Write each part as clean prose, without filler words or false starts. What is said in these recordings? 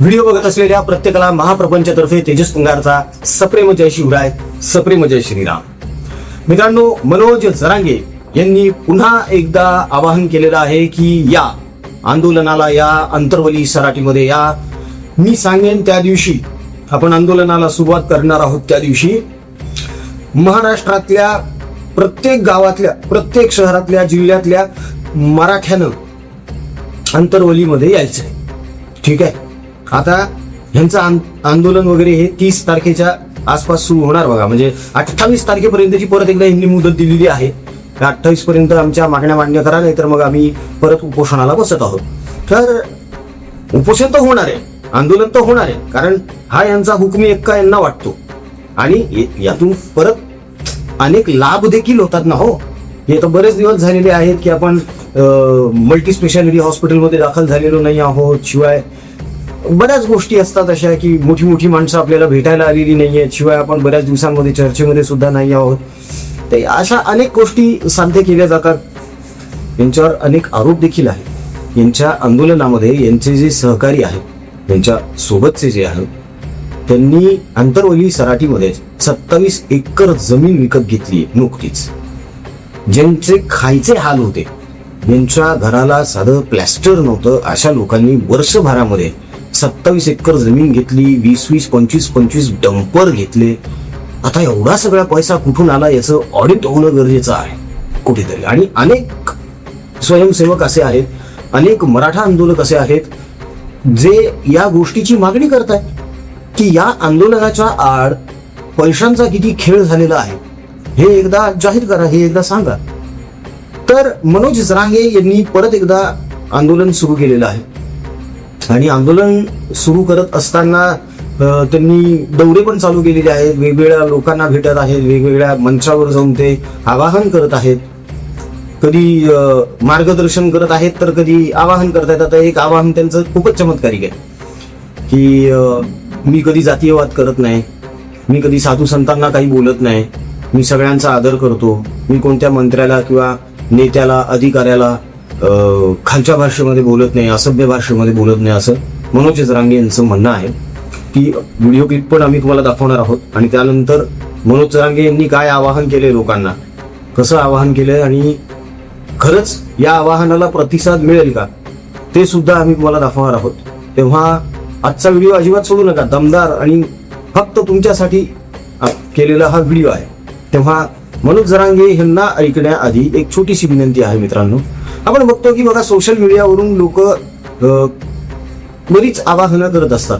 Video बघत असलेल्या प्रत्येकाला महाप्रपंचतर्फे तेजस पुंगारचा सप्रेम जय शिवराय, सप्रेम जय श्रीराम. मित्रांनो, मनोज जरांगे यांनी पुन्हा एकदा आवाहन केलेलं आहे की या आंदोलनाला, या अंतरवली सराटीमध्ये या, मी सांगेन त्या दिवशी आपण आंदोलनाला सुरुवात करणार आहोत. त्या दिवशी महाराष्ट्रातल्या प्रत्येक गावातल्या, प्रत्येक शहरातल्या, जिल्ह्यातल्या मराठ्यानं अंतरवलीमध्ये यायचंय. ठीक आहे. आता ह्यांचं आंदोलन वगैरे हे 30 तारखेच्या आसपास सुरू होणार बघा. म्हणजे 28 तारखेपर्यंतची परत एकदा यांनी मुदत दिलेली आहे. 28 पर्यंत आमच्या मागण्या मान्य करा, नाही तर मग आम्ही परत उपोषणाला बसत आहोत. तर उपोषण तर होणार आहे, आंदोलन तर होणार आहे, कारण हा यांचा हुकमी एक्का यांना वाटतो आणि यातून परत अनेक लाभ देखील होतात ना. हो, हे तर बरेच दिवस झालेले आहेत की आपण मल्टी स्पेशालिटी हॉस्पिटलमध्ये दाखल झालेलो नाही आहोत. शिवाय बऱ्याच गोष्टी असतात अशा की मोठी मोठी माणसं आपल्याला भेटायला आलेली नाहीये. शिवाय आपण बऱ्याच दिवसांमध्ये चर्चेमध्ये सुद्धा नाही आहोत. ते अशा अनेक गोष्टी साध्य केल्या जातात. यांच्यावर अनेक आरोप देखील आहेत. यांच्या आंदोलनामध्ये यांचे जे सहकारी आहेत, यांच्या सोबतचे जे आहेत, त्यांनी अंतरवली सराटीमध्ये 27 एकर जमीन विकत घेतली नुकतीच. ज्यांचे खायचे हाल होते, यांच्या घराला साधं प्लॅस्टर नव्हतं, अशा लोकांनी वर्षभरामध्ये 27 एकर जमीन घेतली, 20-20, 25-25 डंपर घेतले. आता एवढा सगळा पैसा कुठून आला याचं ऑडिट होणं गरजेचं आहे कुठेतरी. आणि अनेक स्वयंसेवक असे आहेत, अनेक मराठा आंदोलक असे आहेत जे या गोष्टीची मागणी करतायत की या आंदोलनाच्या आड पैशांचा किती खेळ झालेला आहे हे एकदा जाहीर करा, हे एकदा सांगा. तर मनोज जरांगे यांनी परत एकदा आंदोलन सुरू केलेलं आहे आणि आंदोलन सुरू करत असताना त्यांनी दौरे पण चालू केलेले आहेत. वेगवेगळ्या लोकांना भेटत आहेत, वेगवेगळ्या मंचावर जाऊन ते आवाहन करत आहेत. कधी मार्गदर्शन करत आहेत तर कधी आवाहन करतायत. आता एक आवाहन त्यांचं खूपच चमत्कारिक आहे की मी कधी जातीयवाद करत नाही, मी कधी साधू संतांना काही बोलत नाही, मी सगळ्यांचा आदर करतो, मी कोणत्या मंत्र्याला किंवा नेत्याला, अधिकाऱ्याला खालच्या भाषेमध्ये बोलत नाही, असभ्य भाषेमध्ये बोलत नाही, असं मनोज जरांगे यांचं म्हणणं आहे. ती व्हिडिओ क्लिप पण आम्ही तुम्हाला दाखवणार आहोत. आणि त्यानंतर मनोज जरांगे यांनी काय आवाहन केले लोकांना, कसं आवाहन केलंय आणि खरंच या आवाहनाला प्रतिसाद मिळेल का ते सुद्धा आम्ही तुम्हाला दाखवणार आहोत. तेव्हा आजचा व्हिडिओ अजिबात सोडू नका. दमदार आणि फक्त तुमच्यासाठी केलेला हा व्हिडिओ आहे. तेव्हा मनोज जरांगे यांना ऐकण्याआधी एक छोटीशी विनंती आहे मित्रांनो. आपण बघतो की बघा, सोशल मीडियावरून लोक बरीच आवाहनं करत असतात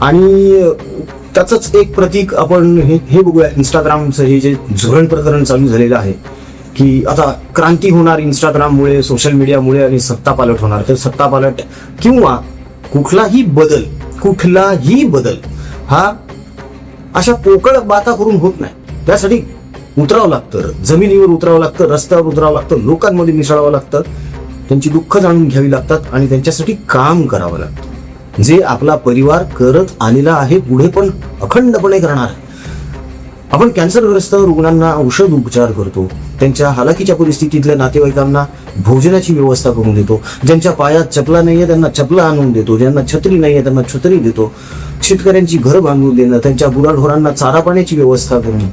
आणि त्याचंच एक प्रतीक आपण हे बघूया. इंस्टाग्रामचं हे जे झोरण प्रकरण चालू झालेलं आहे की आता क्रांती होणार इंस्टाग्राममुळे, सोशल मीडियामुळे आणि सत्ता पालट होणार. तर सत्ता पालट किंवा कुठलाही बदल हा अशा पोकळ बाता करून होत नाही. त्यासाठी उतरावं लागतं, जमिनीवर उतरावं लागतं, रस्त्यावर उतरावं लागतं, लोकांमध्ये मिसळावं लागतं, त्यांची दुःख जाणून घ्यावी लागतात आणि त्यांच्यासाठी काम करावं लागतं, जे आपला परिवार करत आलेला आहे, पुढे पण अखंडपणे करणार आहे. आपण कॅन्सरग्रस्त रुग्णांना औषध उपचार करतो, त्यांच्या हालाकीच्या परिस्थितीतल्या नातेवाईकांना भोजनाची व्यवस्था करून देतो, ज्यांच्या पायात चपला नाहीये त्यांना चपला आणून देतो, ज्यांना छत्री नाहीये त्यांना छत्री देतो, शेतकऱ्यांची घरं बांधून देणं, त्यांच्या गुराढोरांना चारा पाण्याची व्यवस्था करणं,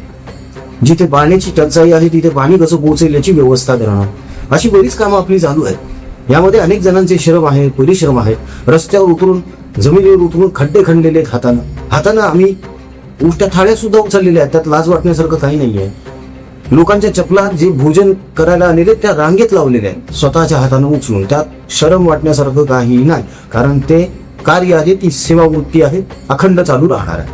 जिथे पाण्याची टंचाई आहे तिथे पाणी कसं पोहोचेल याची व्यवस्था करणं, अशी बरीच कामं आपली चालू आहेत. यामध्ये अनेक जणांचे श्रम आहे, परिश्रम आहे. रस्त्यावर उतरून, जमिनीवर उतरून खड्डे खणलेले आहेत हातानं आम्ही उलट्या थाळ्या सुद्धा उचललेल्या आहेत. त्यात लाज वाटण्यासारखं काही नाहीये. लोकांच्या चपला जे भोजन करायला आलेले त्या रांगेत लावलेल्या आहेत स्वतःच्या हातानं उचलून. त्यात शरम वाटण्यासारखं काही नाही, कारण ते कार्य आहे, ती सेवावृत्ती आहे, अखंड चालू राहणार आहे.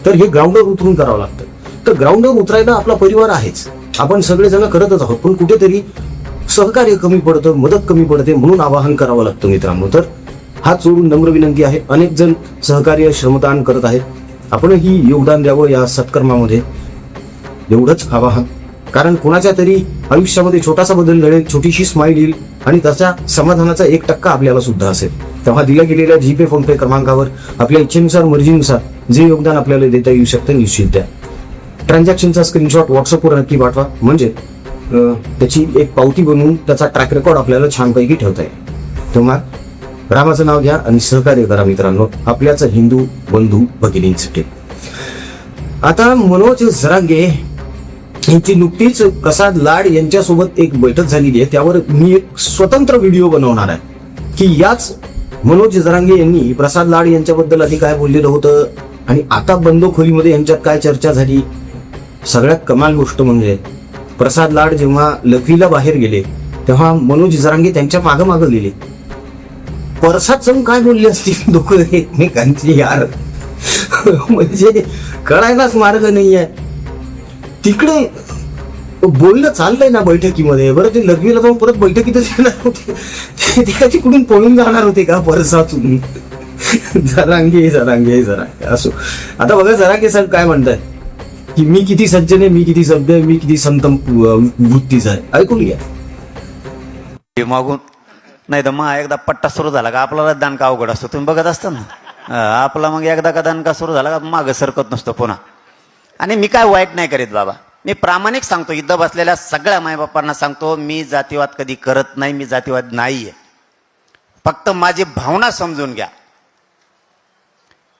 तर हे ग्राउंडवर उतरून करावं लागतं. तर ग्राउंडवर उतरायला आपला परिवार आहेच, आपण सगळेजण करतच आहोत, पण कुठेतरी सहकार्य कमी पडतं, मदत कमी पडते, म्हणून आवाहन करावं लागतं मित्रांनो. तर हात जोडून नम्र विनंती आहे. अनेक जण सहकार्य, श्रमदान करत आहेत, आपणही योगदान द्यावं या सत्कर्मामध्ये, एवढंच आवाहन. कारण कोणाच्या तरी आयुष्यामध्ये छोटासा बदल घडेल, छोटीशी स्माईल येईल आणि त्याच्या समाधानाचा 1% आपल्याला सुद्धा असेल. तेव्हा दिल्या गेलेल्या जीपे, फोनपे क्रमांकावर आपल्या इच्छेनुसार, मर्जीनुसार जे योगदान आपल्याला देता येऊ शकतं निश्चित द्या. ट्रान्झॅक्शनचा स्क्रीनशॉट व्हॉट्सअपवर नक्की पाठवा, म्हणजे त्याची एक पावती बनवून त्याचा ट्रॅक रेकॉर्ड आपल्याला छानपैकी ठेवता येईल. तेव्हा रामाचं नाव घ्या आणि सहकार्य करा मित्रांनो, आपल्याच हिंदू बंधू भगिनींसाठी. आता मनोज जरांगे यांची नुकतीच प्रसाद लाड यांच्यासोबत एक बैठक झालेली आहे. त्यावर मी एक स्वतंत्र व्हिडिओ बनवणार आहे की याच मनोज जरांगे यांनी प्रसाद लाड यांच्याबद्दल आधी काय बोललेलं होतं आणि आता बंद खोलीमध्ये यांच्यात काय चर्चा झाली. सगळ्यात कमाल गोष्ट म्हणजे प्रसाद लाड जेव्हा लखवीला बाहेर गेले तेव्हा मनोज जरांगे त्यांच्या मागं मागं गेले. परसात जाऊन काय बोलले असतील दोघं एकमेकांची यार, म्हणजे कळायलाच मार्ग नाहीये. तिकडे बोलणं चाललंय ना बैठकीमध्ये, बरं ते लखवीला जाऊन परत बैठकीतच येणार होते, ते काय तिकडून पळून जाणार होते का परसातून. जरांगे जरांगे जरांगे असो. आता बघा जरांगे साहेब काय म्हणताय की मी किती सज्जन आहे, मी किती सभ्य आहे, मी किती संत वृत्तीचा आहे. ऐकून घ्या. मागून नाही तर मग एकदा पट्टा सुरू झाला का आपल्याला दणका अवघड असतो. तुम्ही बघत असता ना, आपला मग एकदा का दणका सुरू झाला का मागं सरकत नसतो पुन्हा. आणि मी काय वाईट नाही करीत बाबा, मी प्रामाणिक सांगतो, इथं बसलेल्या सगळ्या मायबापांना सांगतो, मी जातीवाद कधी करत नाही, मी जातीवाद नाहीये. फक्त माझी भावना समजून घ्या.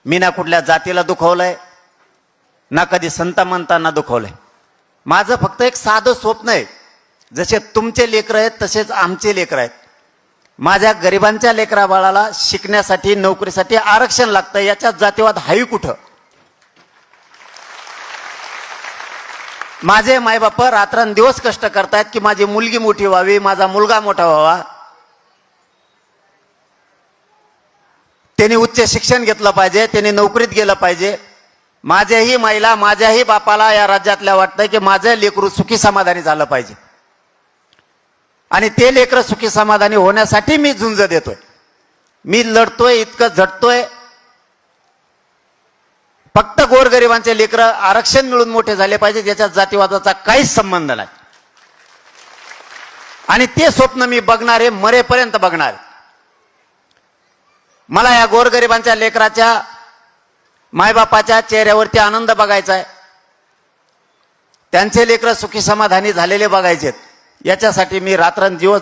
मी ना कुठल्या जातीला दुखवलंय ना कधी संत मंतांना दुखवलंय. माझं फक्त एक साधं स्वप्न आहे, जसे तुमचे लेकरं आहेत तसेच आमचे लेकरं आहेत. माझ्या गरिबांच्या लेकरा बाळाला शिकण्यासाठी नोकरीसाठी आरक्षण लागतं, याच्यात जातीवाद हाही कुठं. माझे मायबाप रात्रंदिवस कष्ट करतायत की माझी मुलगी मोठी व्हावी, माझा मुलगा मोठा व्हावा, त्यांनी उच्च शिक्षण घेतलं पाहिजे, त्यांनी नोकरीत गेलं पाहिजे. माझ्याही माईला माझ्याही बापाला या राज्यातल्या वाटतंय की माझं लेकरू सुखी समाधानी झालं पाहिजे. आणि ते लेकरं सुखी समाधानी होण्यासाठी मी झुंज देतोय, मी लढतोय, इतकं झटतोय. फक्त गोरगरिबांचे लेकरं आरक्षण मिळून मोठे झाले पाहिजे, याच्यात जातीवादाचा काहीच संबंध नाही. आणि ते स्वप्न मी बघणार आहे, मरेपर्यंत बघणार आहे. मला या गोरगरिबांच्या लेकराच्या मायबापाच्या चेहऱ्यावरती आनंद बघायचा आहे, त्यांचे लेकरं सुखी समाधानी झालेले बघायचे. याच्यासाठी मी रात्रंदिवस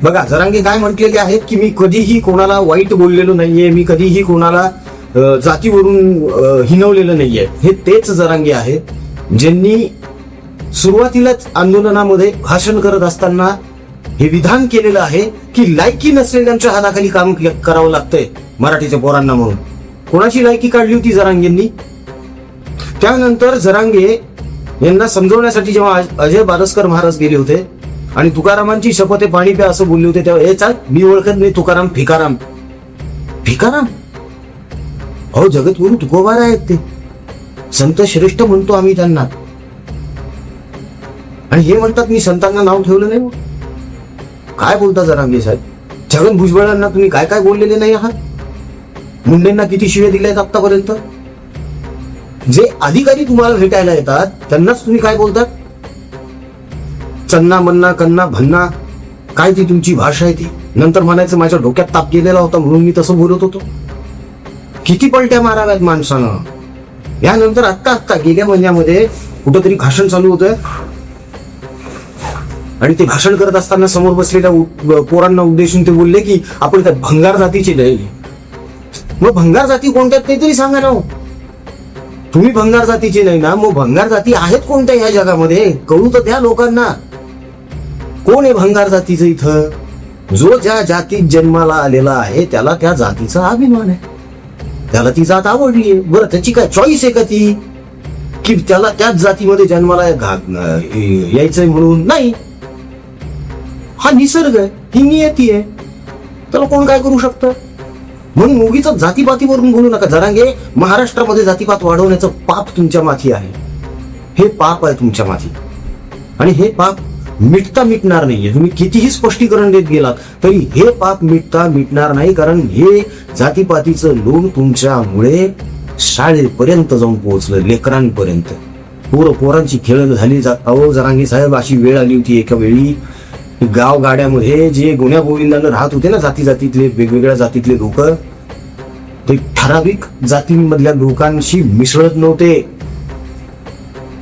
बघा जरांगे काय म्हटलेले आहेत की मी कधीही कोणाला वाईट बोललेलो नाहीये, मी कधीही कोणाला जातीवरून हिनवलेलं नाहीये. हे तेच जरांगे आहेत ज्यांनी सुरुवातीलाच आंदोलनामध्ये भाषण करत असताना हे विधान केलेलं आहे की लायकी नसलेल्यांच्या हाताखाली काम करावं लागतंय मराठीच्या पोरांना म्हणून. कोणाची लायकी काढली होती जरांगेंनी. त्यानंतर जरांगे यांना समजवण्यासाठी जेव्हा अजय बारसकर महाराज गेले होते आणि तुकारामांची शपथ आहे पाणी प्या असं बोलले होते, तेव्हा हे चाल मी ओळखत नाही तुकाराम, भिकाराम. भिकाराम अहो जगद्गुरु तुकोबार आहेत ते, संत श्रेष्ठ म्हणतो आम्ही त्यांना. आणि हे म्हणतात मी संतांना नाव ठेवलं नाही. काय बोलता जरांगे साहेब. छगन भुजबळांना तुम्ही काय काय बोललेले नाही आहात. मुंडेंना किती शिव्या दिल्या आहेत आतापर्यंत. जे अधिकारी तुम्हाला भेटायला येतात त्यांनाच तुम्ही काय बोलतात. चन्ना मन्ना कन्ना भन्ना काय ती तुमची भाषा आहे ती. नंतर म्हणायचं माझ्या डोक्यात ताप गेलेला होता म्हणून मी तसं बोलत होतो. किती पलट्या माराव्यात माणसानं. यानंतर आत्ता गेल्या महिन्यामध्ये कुठंतरी भाषण चालू होतं आणि ते भाषण करत असताना समोर बसलेल्या पोरांना उद्देशून ते बोलले की आपण त्या भंगार जातीचे नाही. मग भंगार जाती कोणत्या ते तरी सांगा ना. तुम्ही भंगार जातीचे नाही ना, मग भंगार जाती आहेत कोणत्या या जगामध्ये कळू तर द्या लोकांना. कोण आहे भंगार जातीचं इथं. जो ज्या जातीत जन्माला आलेला आहे त्याला त्या जातीचा अभिमान आहे, त्याला ती जात आवडली आहे. बरं त्याची काय चॉईस आहे का ती की त्याला त्याच जातीमध्ये जन्माला यायचंय म्हणून नाही. हा निसर्ग आहे, ही नियती आहे, त्याला कोण काय करू शकतं. म्हणून उगीच जातीपातीवरून बोलू नका. जरांगे महाराष्ट्रामध्ये जातीपात वाढवण्याचं पाप तुमच्या माथी आहे. हे पाप आहे तुमच्या माथी आणि हे पाप मिटणार नाहीये. तुम्ही कितीही स्पष्टीकरण देत गेलात तरी हे पाप मिटणार नाही, कारण हे जातीपातीचं लोण तुमच्यामुळे शाळेपर्यंत जाऊन पोहोचलं, लेकरांपर्यंत. पोरांची खेळ झाली. अहो जरांगे साहेब अशी वेळ आली होती एका वेळी गाव गाड्यामध्ये जे गुण्या गोविंदानं राहत होते ना जातीतले वेगवेगळ्या जातीतले लोक, ते ठराविक जातींमधल्या लोकांशी मिसळत नव्हते.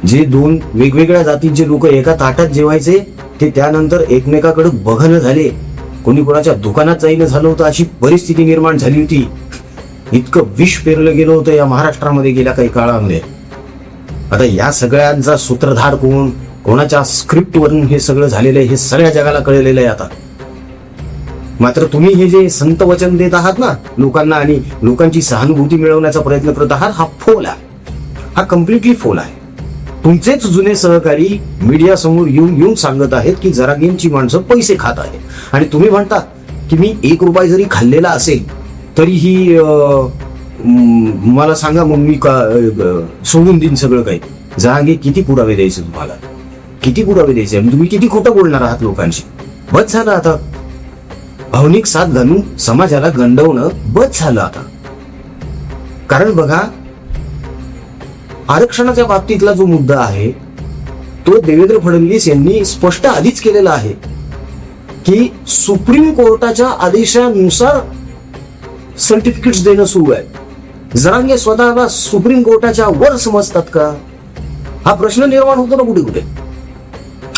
जे दोन वेगवेगळ्या जातीचे लोक एका ताटात जेवायचे ते त्यानंतर एकमेकाकडे बघणं झाले. कोणी कोणाच्या दुकानात जाईन झालं होतं, अशी परिस्थिती निर्माण झाली होती. इतकं विष पेरलं गेलं होतं या महाराष्ट्रामध्ये गेल्या काही काळामध्ये. आता या सगळ्यांचा सूत्रधार कोण, कोणाच्या स्क्रिप्टवरून हे सगळं झालेलं आहे हे सगळ्या जगाला कळलेलं आहे आता. मात्र तुम्ही हे जे संत वचन देत आहात ना लोकांना आणि लोकांची सहानुभूती मिळवण्याचा प्रयत्न करत आहात, हा फोल आहे, हा कम्प्लिटली फोल आहे. तुमचेच जुने सहकारी मीडिया समोर येऊन सांगत आहेत की जरांगेंची माणसं पैसे खात आहेत आणि तुम्ही म्हणता की मी 1 रुपया जरी खाल्लेला असेल तरीही मला सांगा मग मी सोडून देईन सगळं काही. जरांगे किती पुरावे द्यायचे तुम्हाला, किती पुरावे द्यायचे आणि तुम्ही किती खोटं बोलणार आहात लोकांशी. बस झालं आता, भावनिक साथ घालून समाजाला गंडवणं बस झालं आता. कारण बघा, आरक्षणाच्या बाबतीतला जो मुद्दा आहे तो देवेंद्र फडणवीस यांनी स्पष्ट आधीच केलेला आहे की सुप्रीम कोर्टाच्या आदेशानुसार सर्टिफिकेट्स देणं सुरू आहे. जरांगे स्वतःला सुप्रीम कोर्टाच्या वर समजतात का, हा प्रश्न निर्माण होतो ना कुठे कुठे.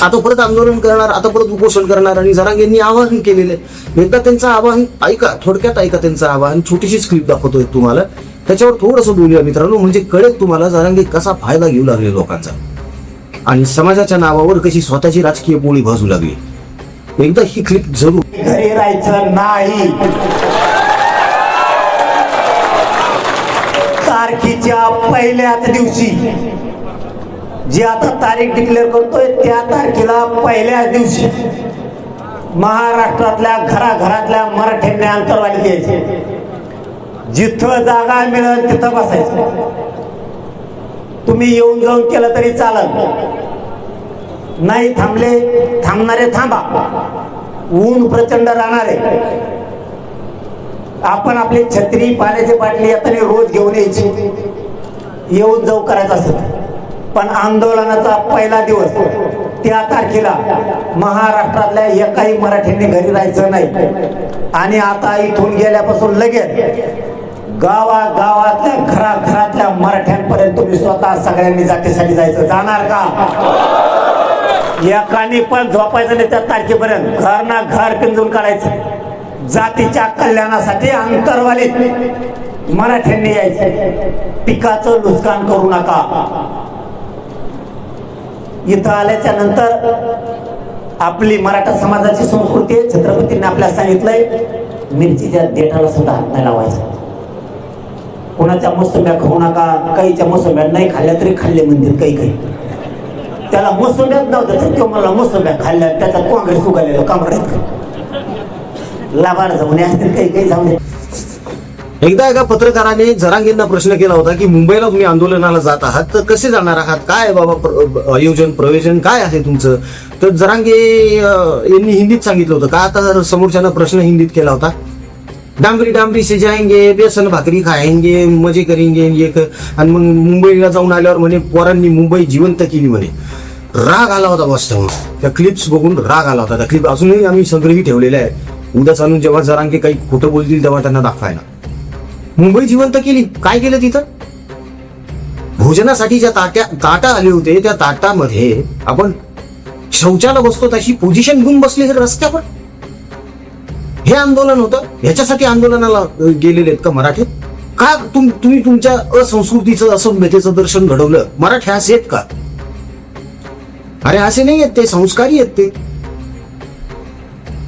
आता परत आंदोलन करणार, आता परत उपोषण करणार आणि जरांगेंनी आवाहन केलेलं आहे. एकदा त्यांचं आवाहन ऐका, थोडक्यात ऐका त्यांचं आवाहन. छोटीशी स्क्रिप्ट दाखवतोय तुम्हाला, त्याच्यावर थोडंसं बोलूया मित्रांनो, म्हणजे कळेल तुम्हाला जरांगे कसा फायदा घेऊ लागले लोकांचा आणि समाजाच्या नावावर कशी स्वतःची राजकीय पोळी भाजू लागली. एकदा ही क्लिप जरूर. घरी राहायचं नाही, तारखेच्या पहिल्याच दिवशी जी आता तारीख डिक्लेअर करतोय त्या तारखेला पहिल्याच दिवशी महाराष्ट्रातल्या घराघरातल्या मराठ्यांनी अंतरवाली द्यायचे. जिथं जागा मिळेल तिथं बसायचं. तुम्ही येऊन जाऊन केलं तरी चालत नाही. थांबणारे थांबा. ऊन प्रचंड राहणारे. आपण आपली छत्री पाण्याची बाटली येताना रोज घेऊन यायची, येऊन जाऊ करायचं असत. पण आंदोलनाचा पहिला दिवस त्या तारखेला महाराष्ट्रातल्या एकाही मराठ्यांनी घरी राहायचं नाही. आणि आता इथून गेल्यापासून लगेच गावागावातल्या घराघरातल्या मराठ्यांपर्यंत तुम्ही स्वतः सगळ्यांनी जातीसाठी जायचं. जाणार का? एकाने पण झोपायचं नाही त्या तारखेपर्यंत. घर ना घर पिंजून काढायचं. जातीच्या कल्याणासाठी अंतरवालीत मराठ्यांनी यायचं. पिकाचं नुकसान करू नका. इथं आल्याच्या नंतर आपली मराठा समाजाची संस्कृती आहे. छत्रपतींनी आपल्याला सांगितलंय मिरचीच्या देठाला सुद्धा हात नाही लावायचा. कोणाच्या मोसंब्या खाऊ नका. काहीच्या मोसंब्या नाही खाल्ल्या तरी खाल्ले म्हणतात काही. त्याला मोसंब्याच नव्हतं तो मला मोसंब्या खाल्ल्या त्याचा काँग्रेस उगालेलं कामरात लाभार जाऊन असतील काही जाऊन. एकदा एका पत्रकाराने जरांगेंना प्रश्न केला होता की मुंबईला तुम्ही आंदोलनाला जात आहात तर कसे जाणार आहात, काय बाबा आयोजन प्रयोजन काय आहे तुमचं. तर जरांगे यांनी हिंदीत सांगितलं होतं का. आता समोरच्यानं प्रश्न हिंदीत केला होता. डांबरी डांबरी से जाएंगे, बेसन भाकरी खाएंगे, मजे करेंगे ये. आणि मग मुंबईला जाऊन आल्यावर म्हणे पोरांनी मुंबई जिवंत केली म्हणे. राग आला होता बस तेव्हा. त्या क्लिप्स बघून राग आला होता. त्या क्लिप अजूनही आम्ही संग्रही ठेवलेल्या आहे. उद्या चालून जेव्हा जरांगे काही खोटं बोलतील तेव्हा त्यांना दाखवायला. मुंबई जिवंत केली. काय केलं तिथं? भोजनासाठी ज्या ताटा आले होते त्या ताटामध्ये आपण शौचाला बसतो तशी पोझिशन घेऊन बसले हे रस्त्यावर. हे आंदोलन होतं. ह्याच्यासाठी आंदोलनाला गेलेले आहेत का मराठी? का तुम्ही तुमच्या असंस्कृतीचं असभ्यतेचं दर्शन घडवलं? मराठी असे आहेत का? अरे असे नाही आहेत ते, संस्कारी आहेत ते.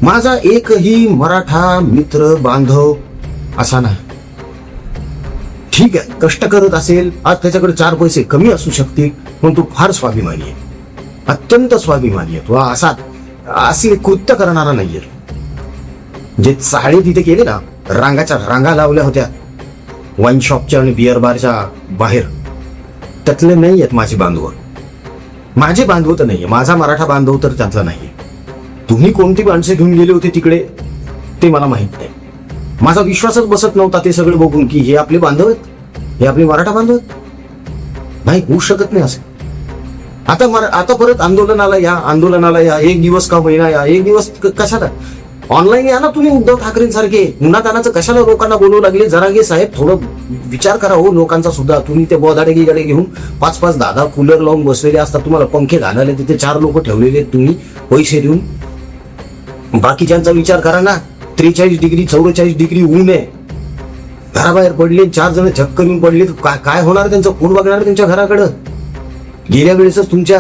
माझा एकही मराठा मित्र बांधव असा नाही. ठीक आहे, कष्ट करत असेल, आज त्याच्याकडे 4 पैसे कमी असू शकतील, पण तो फार स्वाभिमानी आहे, अत्यंत स्वाभिमानी आहे. तो असे कृत्य करणारा नाहीये. जे चाळे तिथे केले ना, रांगा लावल्या होत्या वाईन शॉपच्या आणि बिअर बारच्या बाहेर, त्यातले नाही आहेत माझे बांधव. माझे बांधव तर नाहीये, माझा मराठा बांधव तर त्यातला नाहीये. तुम्ही कोणती माणसं घेऊन गेले होते तिकडे ते मला माहित नाही. माझा विश्वासच बसत नव्हता ते सगळं बघून की हे आपले बांधव आहेत, हे आपले मराठा बांधव आहेत. नाही, होऊ शकत नाही असं. आता परत आंदोलनाला या 1 दिवस का महिना या 1 दिवस कशाला ऑनलाईन या ना तुम्ही. उद्धव ठाकरेंसारखे उन्हातानाचं कशाला लोकांना बोलवू लागले? जरांगे साहेब थोडं विचार करा हो लोकांचा सुद्धा. तुम्ही ते बोदाडे गिगाडे घेऊन 5-5 10 कूलर लावून बसलेले असतात, तुम्हाला पंखे घालायला तिथे 4 लोक ठेवलेले आहेत तुम्ही पैसे देऊन. बाकीच्यांचा विचार करा ना. 43 डिग्री 44 डिग्री ऊन आहे, घराबाहेर पडले, 4 जण झक्क येऊन पडले, तर काय होणार? त्यांचं कोण बघणार त्यांच्या घराकडं? गेल्या वेळेसच तुमच्या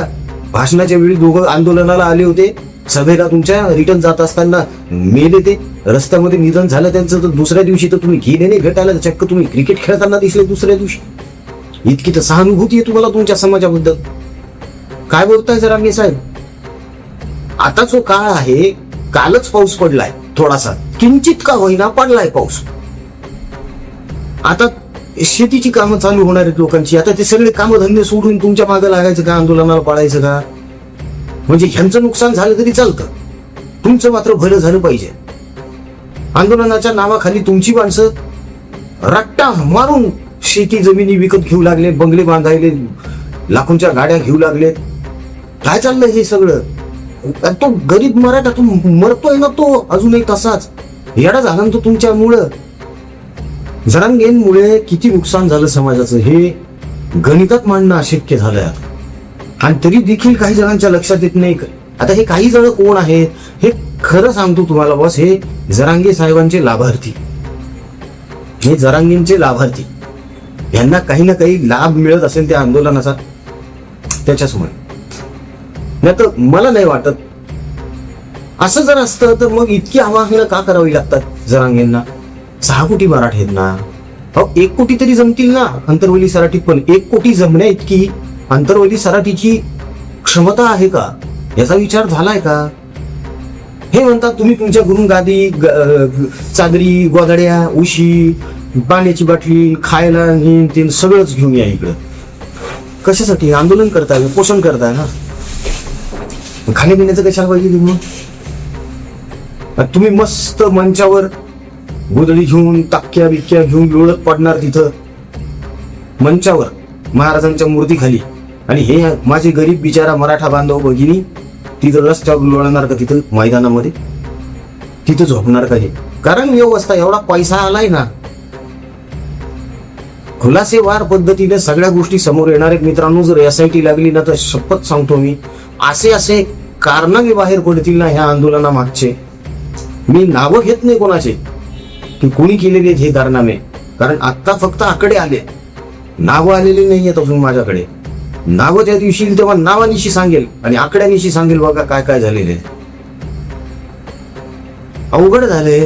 भाषणाच्या वेळी दोघं आंदोलनाला आले होते, सभेला तुमच्या रिटर्न जात असताना मेले, ते रस्त्यामध्ये निधन झालं त्यांचं. तर दुसऱ्या दिवशी तर तुम्ही गेले नाही भेटायला, चक्क तुम्ही क्रिकेट खेळताना दिसले दुसऱ्या दिवशी. इतकी तर सहानुभूती आहे तुम्हाला तुमच्या समाजाबद्दल. काय बोलताय जरांगे साहेब? आता जो काळ आहे, कालच पाऊस पडलाय थोडासा, किंचित का होईना पडलाय पाऊस. आता शेतीची कामं चालू होणार आहेत लोकांची. आता ते सगळे कामधंदे सोडून तुमच्या मागे लागायचं का? आंदोलनाला पडायचं का? म्हणजे ह्यांचं नुकसान झालं तरी चालतं, तुमचं मात्र भलं झालं पाहिजे. आंदोलनाच्या नावाखाली तुमची माणसं रट्टा मारून शेती जमिनी विकत घेऊ लागले, बंगले बांधायले, लाखोंच्या गाड्या घेऊ लागले. काय चाललंय हे सगळं? तो गरीब मराठा तो मरतोय ना, तो अजूनही तसाच येडा झाला ना तो तुमच्यामुळं. जरांगेंमुळे किती नुकसान झालं समाजाचं हे गणितात मांडणं अशक्य झालंय. आणि तरी देखील काही जणांच्या लक्षात येत नाही. आता हे काही जण कोण आहेत हे खरं सांगतो तुम्हाला बॉस, हे जरांगे साहेबांचे लाभार्थी, हे जरांगेंचे लाभार्थी. यांना काही ना काही लाभ मिळत असेल त्या आंदोलनाचा, त्याच्यासमोर. नाही तर मला नाही वाटत. असं जर असतं तर मग इतकी आवाहनं का करावी लागतात जरांगेंना? 6 कोटी मराठे आहेत ना, 1 कोटी तरी जमतील ना अंतरवली सराटीत. पण 1 कोटी जमण्या इतकी अंतरवली सराटीची क्षमता आहे का? याचा विचार झालाय का? हे म्हणतात तुम्ही तुमच्या घरून गादी, चादरी, गोधड्या, उशी, पाण्याची बाटली, खायला हे ते सगळंच घेऊन या इकडं. कशासाठी? आंदोलन करताय, पोषण करताय ना. खाण्यापिण्याचं कशाला पाहिजे तुम्ही? तुम्ही मस्त मंचावर गोधडी घेऊन, टाक्या बिक्या घेऊन लोळत पडणार तिथं मंचावर महाराजांच्या मूर्तीखाली. आणि हे माझे गरीब बिचारा मराठा बांधव भगिनी तिथं रस्त्यावर लोळणार का? तिथं मैदानामध्ये तिथं झोपणार का? हे कारण व्यवस्था, एवढा पैसा आलाय ना. खुलासेवार पद्धतीने सगळ्या गोष्टी समोर येणार आहेत मित्रांनो. जर SIT लागली ना तर शपथ सांगतो मी, असे कारनामे बाहेर पडतील ना ह्या आंदोलना मागचे. मी नावं घेत नाही कोणाचे की कोणी केलेले आहेत हे कारनामे, कारण आता फक्त आकडे आले, नावं आलेली नाही आहेत अजून माझ्याकडे. नावं त्या दिवशी येईल तेव्हा नावानिशी सांगेल आणि आकड्यानिशी सांगेल बघा काय काय झालेले. अवघड झाले.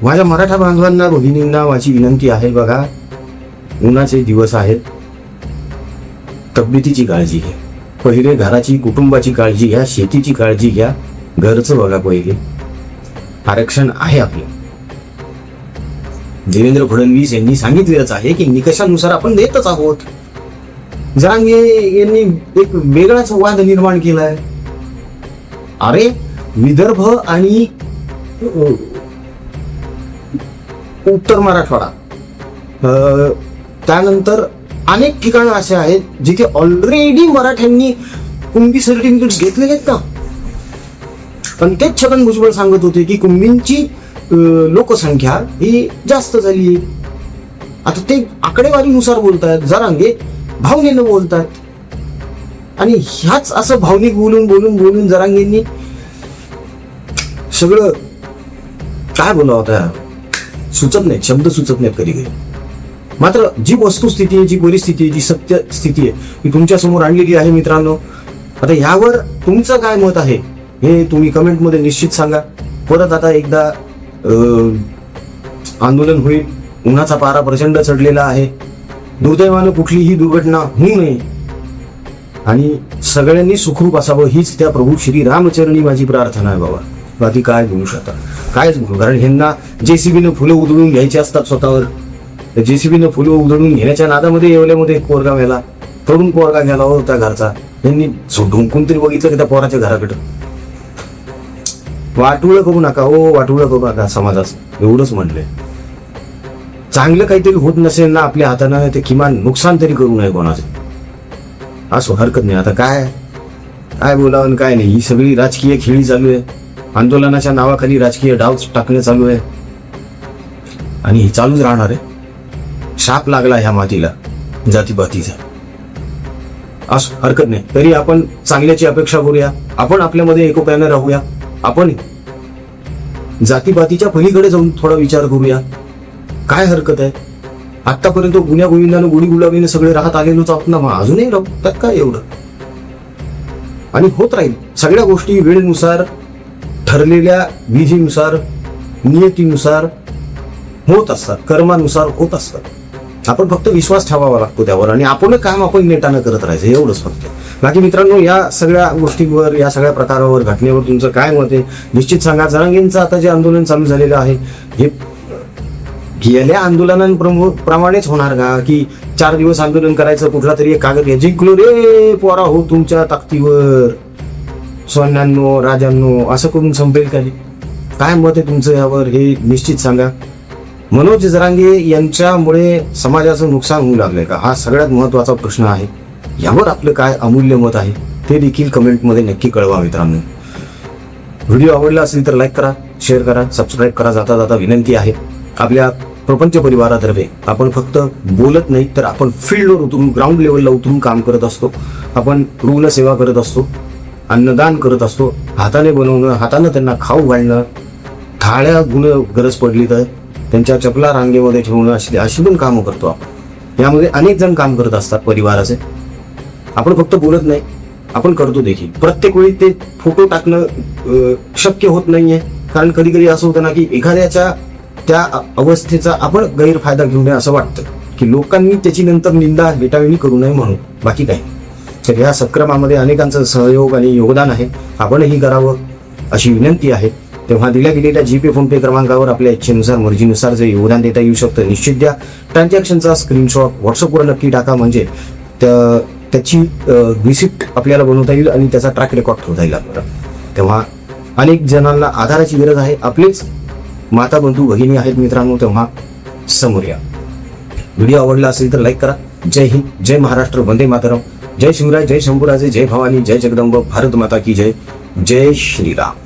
माझ्या मराठा बांधवांना, भगिनींना माझी विनंती आहे, बघा उन्हाचे दिवस आहेत, तब्येतीची काळजी घ्या पहिले, घराची कुटुंबाची काळजी घ्या, शेतीची काळजी घ्या, घरचं बघा पहिले. आरक्षण आहे आपलं. देवेंद्र फडणवीस यांनी सांगितलेलंच आहे की निकषानुसार आपण देतच आहोत. जरांगे यांनी एक वेगळाच वाद निर्माण केलाय. अरे विदर्भ आणि उत्तर मराठवाडा, त्यानंतर अनेक ठिकाणं असे आहेत जिथे ऑलरेडी मराठ्यांनी कुंभी सर्टिफिकेट घेतलेले आहेत का? पण तेच छगन भुजबळ सांगत होते की कुंभींची लोकसंख्या ही जास्त झाली. आता ते आकडेवारीनुसार बोलतात, जरांगे भावनेनं बोलतात. आणि ह्याच असं भावनिक बोलून बोलून बोलून जरांगेंनी सगळं काय बोलावं होता सुचत नाही, शब्द सुचत नाहीत कधी कधी. मात्र जी वस्तुस्थिती आहे, जी परिस्थिती आहे, जी सत्य स्थिती आहे ती तुमच्या समोर आणलेली आहे मित्रांनो. आता ह्यावर तुमचं काय मत आहे हे तुम्ही कमेंटमध्ये निश्चित सांगा. परत आता एकदा आंदोलन होईल. उन्हाचा पारा प्रचंड चढलेला आहे. दुर्दैवानं कुठलीही दुर्घटना होऊ नये आणि सगळ्यांनी सुखरूप असावं हीच त्या प्रभू श्री रामचरणी माझी प्रार्थना आहे बाबा. बाकी काय बोलू शकता, कायच बोलू. कारण ह्यांना JCBनं फुलं उधळून घ्यायची असतात स्वतःवर. JCBनं फुलं उधळून घेण्याच्या नादामध्ये येवल्यामध्ये एक पोरगा गेला, तरुण पोरगा गेला होता घरचा. त्यांनी ढुंकून तरी बघितलं की त्या पोराच्या घराकडं. वाटुळं करू नका हो, वाटुळं करू नका समाजाचं, एवढंच म्हणलंय. चांगलं काहीतरी होत नसेल ना आपल्या हातानं ते किमान नुकसान तरी करू नये कोणाचं. असं हरकत नाही. आता काय बोलावं काय नाही. ही सगळी राजकीय खेळी चालू आहे. आंदोलनाच्या नावाखाली राजकीय डाव टाकणं चालू आहे आणि हे चालूच राहणार आहे. शाप लागला ह्या मातीला जातीपातीचा. असं हरकत नाही. तरी आपण चांगल्याची अपेक्षा करूया. आपण आपल्यामध्ये एकोप्यानं राहूया. आपण जातीपातीच्या पलीकडे जाऊन थोडा विचार करूया. काय हरकत आहे? आतापर्यंत गुन्ह्या गोविंदानं गुढी गुलाबीने सगळे राहत आलेलोच आहोत ना, मग अजूनही राहू त्यात काय एवढं. आणि होत राहील सगळ्या गोष्टी वेळेनुसार, ठरलेल्या विधीनुसार, नियतीनुसार होत असतात, कर्मानुसार होत असतात. आपण फक्त विश्वास ठेवावा लागतो त्यावर आणि आपण काम आपण नेटानं करत राहायचं, एवढंच फक्त. बाकी मित्रांनो, या सगळ्या गोष्टींवर, या सगळ्या प्रकारावर, घटनेवर तुमचं काय मत आहे निश्चित सांगा. जरांगेंचं आता जे आंदोलन चालू झालेलं आहे हे गेल्या आंदोलनांप्रमाणेच होणार का, की 4 दिवस आंदोलन करायचं, कुठला तरी एक कागद घ्या, जिंकलो रे पोरा हो तुमच्या ताकदीवर सोन्यांनो राजांनो, असं करून संपेल का? काय मत आहे तुमचं यावर हे निश्चित सांगा. मनोज जरांगे यांच्यामुळे समाजाचं नुकसान होऊ लागलंय का, हा सगळ्यात महत्वाचा प्रश्न आहे. यावर आपलं काय अमूल्य मत आहे ते देखील कमेंटमध्ये नक्की कळवा मित्रांनो. व्हिडिओ आवडला असेल तर लाईक करा, शेअर करा, सबस्क्राईब करा. जाता जाता विनंती आहे, आपल्या प्रपंच परिवारातर्फे आपण फक्त बोलत नाही तर आपण फील्डवर उतरून, ग्राउंड लेवलला उतरून काम करत असतो. आपण रुग्णसेवा करत असतो, अन्नदान करत असतो, हाताने बनवणं, हाताने त्यांना खाऊ घालणं, थाळ्या गरज पडली तर त्यांच्या चपला रांगेमध्ये ठेवणं, अशी पण कामं करतो आपण. यामध्ये अनेक जण काम करत असतात परिवाराचे. आपण फक्त बोलत नाही, आपण करतो देखील. प्रत्येक वेळी ते फोटो टाकणं शक्य होत नाहीये, कारण कधी कधी असं होतं ना की एखाद्याच्या त्या अवस्थेचा आपण गैरफायदा घेऊ नये असं वाटतं, की लोकांनी त्याची नंतर निंदा हेटाळणी करू नये म्हणून, बाकी काय. तर या सत्क्रमामध्ये अनेकांचं सहयोग आणि योगदान आहे, आपणही करावं अशी विनंती आहे. तेव्हा दिल्या गेलेल्या जीपे फोनपे क्रमांकावर आपल्या इच्छेनुसार, मर्जीनुसार जे योगदान देता येऊ शकतं निश्चित द्या. ट्रान्झॅक्शनचा स्क्रीनशॉट व्हॉट्सअपवर नक्की टाका, म्हणजे त्याची रिसिप्ट आपल्याला बनवता येईल आणि त्याचा ट्रॅक रेकॉर्ड ठेवता येईल आपल्याला. तेव्हा अनेक जणांना आधाराची गरज आहे, आपलेच माता बंधू भगिनी आहेत मित्रांनो, तेव्हा समोर या. व्हिडिओ आवडला असेल तर लाईक करा. जय हिंद, जय महाराष्ट्र, वंदे मातरम, जय शिवराय, जय शंभूराजे, जय भवानी, जय जगदंब, भारत माता की जय, जय श्रीराम.